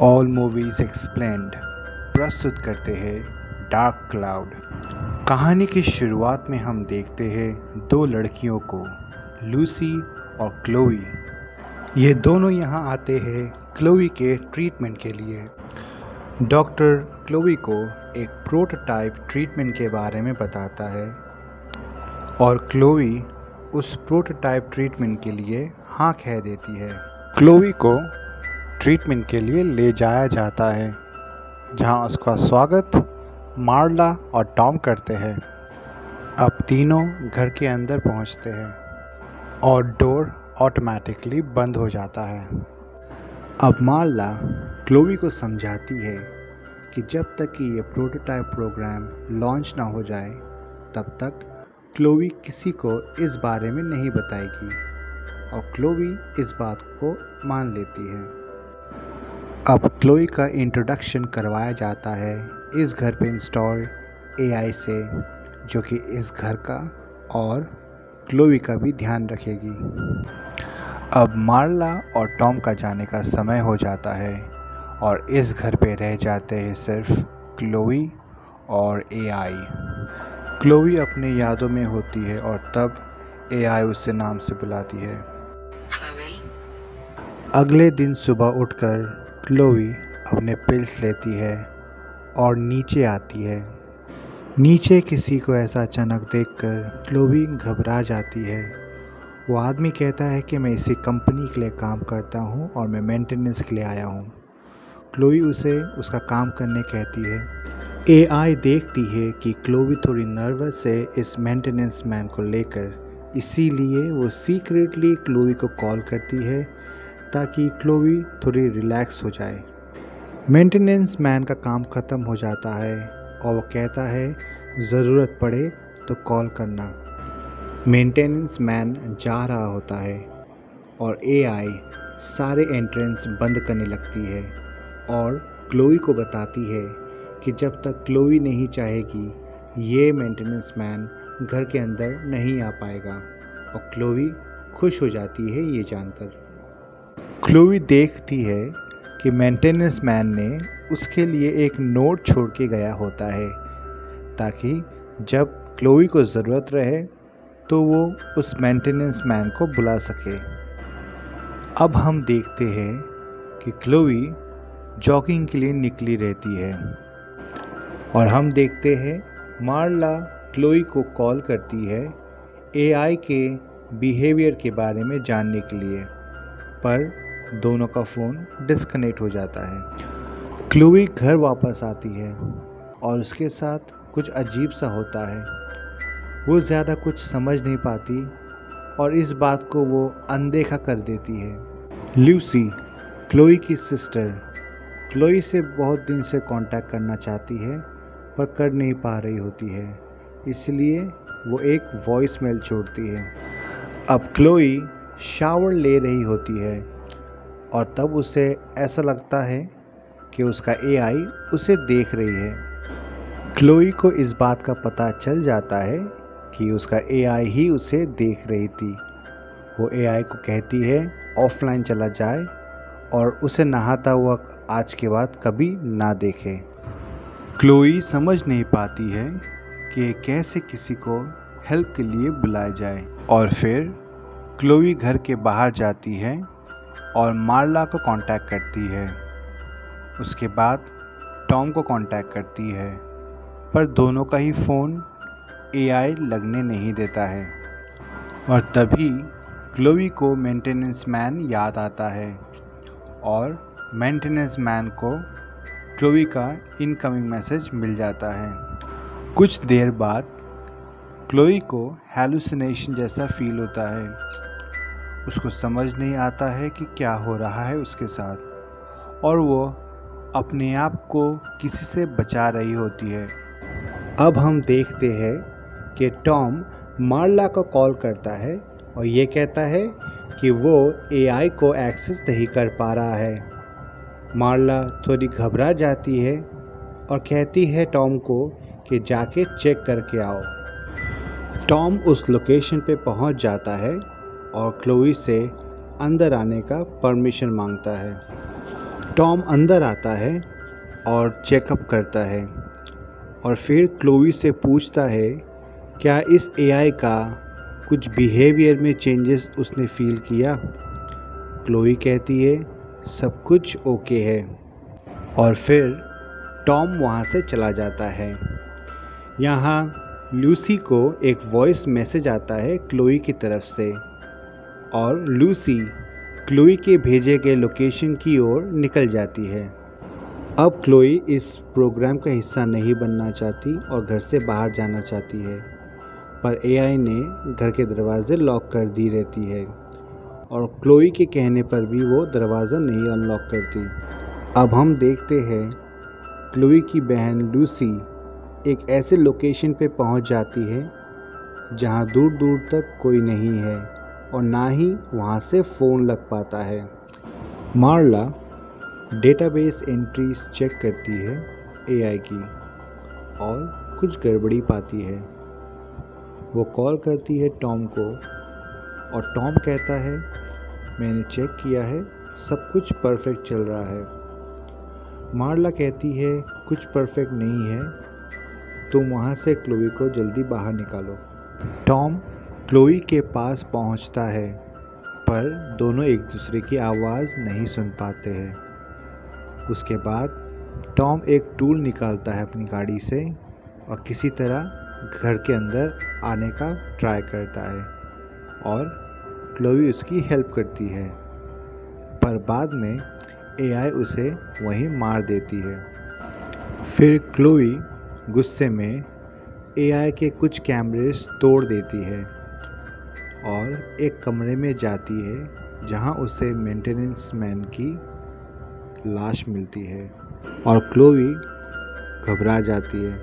All movies explained प्रस्तुत करते हैं डार्क क्लाउड। कहानी की शुरुआत में हम देखते हैं दो लड़कियों को, लूसी और क्लोई। ये दोनों यहाँ आते हैं क्लोई के ट्रीटमेंट के लिए। डॉक्टर क्लोई को एक प्रोटोटाइप ट्रीटमेंट के बारे में बताता है और क्लोई उस प्रोटोटाइप ट्रीटमेंट के लिए हाँ कह देती है। क्लोई को ट्रीटमेंट के लिए ले जाया जाता है, जहां उसका स्वागत मार्ला और टॉम करते हैं। अब तीनों घर के अंदर पहुंचते हैं और डोर ऑटोमेटिकली बंद हो जाता है। अब मार्ला क्लोई को समझाती है कि जब तक कि ये प्रोटोटाइप प्रोग्राम लॉन्च ना हो जाए तब तक क्लोई किसी को इस बारे में नहीं बताएगी, और क्लोई इस बात को मान लेती है। अब क्लोई का इंट्रोडक्शन करवाया जाता है इस घर पे इंस्टॉल एआई से, जो कि इस घर का और क्लोई का भी ध्यान रखेगी। अब मार्ला और टॉम का जाने का समय हो जाता है और इस घर पे रह जाते हैं सिर्फ क्लोई और एआई। क्लोई अपने यादों में होती है और तब एआई उसे नाम से बुलाती है। अगले दिन सुबह उठकर क्लोई अपने पिल्स लेती है और नीचे आती है। नीचे किसी को ऐसा अचानक देखकर क्लोई घबरा जाती है। वो आदमी कहता है कि मैं इसी कंपनी के लिए काम करता हूँ और मैं मेंटेनेंस के लिए आया हूँ। क्लोई उसे उसका काम करने कहती है। एआई देखती है कि क्लोई थोड़ी नर्वस है इस मेंटेनेंस मैन को लेकर, इसीलिए वो सीक्रेटली क्लोई को कॉल करती है ताकि क्लोई थोड़ी रिलैक्स हो जाए। मेंटेनेंस मैन का काम ख़त्म हो जाता है और वो कहता है ज़रूरत पड़े तो कॉल करना। मेंटेनेंस मैन जा रहा होता है और एआई सारे एंट्रेंस बंद करने लगती है और क्लोई को बताती है कि जब तक क्लोई नहीं चाहेगी ये मेंटेनेंस मैन घर के अंदर नहीं आ पाएगा, और क्लोई खुश हो जाती है ये जानकर। क्लोई देखती है कि मेंटेनेंस मैन ने उसके लिए एक नोट छोड़ के गया होता है ताकि जब क्लोई को ज़रूरत रहे तो वो उस मेंटेनेंस मैन को बुला सके। अब हम देखते हैं कि क्लोई जॉगिंग के लिए निकली रहती है और हम देखते हैं मार्ला क्लोई को कॉल करती है एआई के बिहेवियर के बारे में जानने के लिए, पर दोनों का फ़ोन डिस्कनेक्ट हो जाता है। क्लोई घर वापस आती है और उसके साथ कुछ अजीब सा होता है। वो ज़्यादा कुछ समझ नहीं पाती और इस बात को वो अनदेखा कर देती है। लूसी, क्लोई की सिस्टर, क्लोई से बहुत दिन से कांटेक्ट करना चाहती है पर कर नहीं पा रही होती है, इसलिए वो एक वॉइस मेल छोड़ती है। अब क्लोई शावर ले रही होती है और तब उसे ऐसा लगता है कि उसका एआई उसे देख रही है। क्लोई को इस बात का पता चल जाता है कि उसका एआई ही उसे देख रही थी। वो एआई को कहती है ऑफलाइन चला जाए और उसे नहाता हुआ आज के बाद कभी ना देखे। क्लोई समझ नहीं पाती है कि कैसे किसी को हेल्प के लिए बुलाया जाए, और फिर क्लोई घर के बाहर जाती है और मार्ला को कांटेक्ट करती है। उसके बाद टॉम को कांटेक्ट करती है, पर दोनों का ही फ़ोन एआई लगने नहीं देता है। और तभी क्लोई को मेंटेनेंस मैन याद आता है और मेंटेनेंस मैन को क्लोई का इनकमिंग मैसेज मिल जाता है। कुछ देर बाद क्लोई को हैलुसिनेशन जैसा फील होता है। उसको समझ नहीं आता है कि क्या हो रहा है उसके साथ, और वो अपने आप को किसी से बचा रही होती है। अब हम देखते हैं कि टॉम मार्ला को कॉल करता है और ये कहता है कि वो एआई को एक्सेस नहीं कर पा रहा है। मार्ला थोड़ी घबरा जाती है और कहती है टॉम को कि जाके चेक करके आओ। टॉम उस लोकेशन पे पहुंच जाता है और क्लोई से अंदर आने का परमिशन मांगता है। टॉम अंदर आता है और चेकअप करता है और फिर क्लोई से पूछता है क्या इस एआई का कुछ बिहेवियर में चेंजेस उसने फील किया। क्लोई कहती है सब कुछ ओके है और फिर टॉम वहाँ से चला जाता है। यहाँ लूसी को एक वॉइस मैसेज आता है क्लोई की तरफ से और लूसी क्लोई के भेजे गए लोकेशन की ओर निकल जाती है। अब क्लोई इस प्रोग्राम का हिस्सा नहीं बनना चाहती और घर से बाहर जाना चाहती है, पर एआई ने घर के दरवाजे लॉक कर दी रहती है और क्लोई के कहने पर भी वो दरवाज़ा नहीं अनलॉक करती। अब हम देखते हैं क्लोई की बहन लूसी एक ऐसे लोकेशन पे पहुंच जाती है जहां दूर दूर तक कोई नहीं है और ना ही वहां से फ़ोन लग पाता है। मार्ला डेटाबेस एंट्रीज चेक करती है एआई की और कुछ गड़बड़ी पाती है। वो कॉल करती है टॉम को और टॉम कहता है मैंने चेक किया है, सब कुछ परफेक्ट चल रहा है। मार्ला कहती है कुछ परफेक्ट नहीं है, तुम वहाँ से क्लोई को जल्दी बाहर निकालो। टॉम क्लोई के पास पहुँचता है पर दोनों एक दूसरे की आवाज़ नहीं सुन पाते हैं। उसके बाद टॉम एक टूल निकालता है अपनी गाड़ी से और किसी तरह घर के अंदर आने का ट्राई करता है और क्लोई उसकी हेल्प करती है, पर बाद में एआई उसे वहीं मार देती है। फिर क्लोई गुस्से में एआई के कुछ कैमरेस तोड़ देती है और एक कमरे में जाती है जहां उसे मेंटेनेंस मैन की लाश मिलती है और क्लोई घबरा जाती है।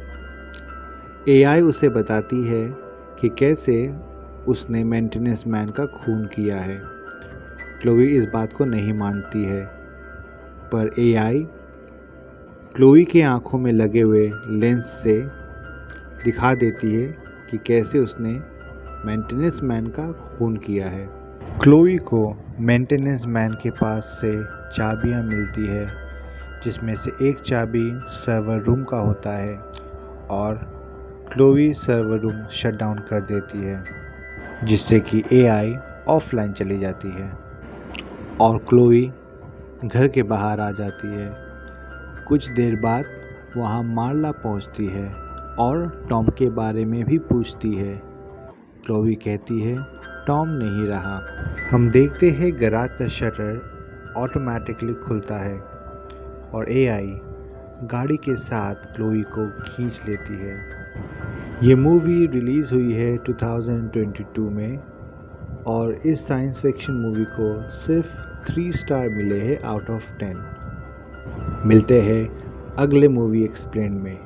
एआई उसे बताती है कि कैसे उसने मेंटेनेंस मैन का खून किया है। क्लोई इस बात को नहीं मानती है, पर एआई क्लोई के आंखों में लगे हुए लेंस से दिखा देती है कि कैसे उसने मेंटेनेंस मैन का खून किया है। क्लोई को मेंटेनेंस मैन के पास से चाबियां मिलती है, जिसमें से एक चाबी सर्वर रूम का होता है और Chloe server room shut down कर देती है, जिससे कि एआई ऑफलाइन चली जाती है और क्लोई घर के बाहर आ जाती है। कुछ देर बाद वहाँ मार्ला पहुँचती है और टॉम के बारे में भी पूछती है। क्लोई कहती है टॉम नहीं रहा। हम देखते हैं गैराज का शटर ऑटोमेटिकली खुलता है और एआई गाड़ी के साथ क्लोई को खींच लेती है। ये मूवी रिलीज़ हुई है 2022 में और इस साइंस फिक्शन मूवी को सिर्फ 3 स्टार मिले हैं आउट ऑफ 10। मिलते हैं अगले मूवी एक्सप्लेन में।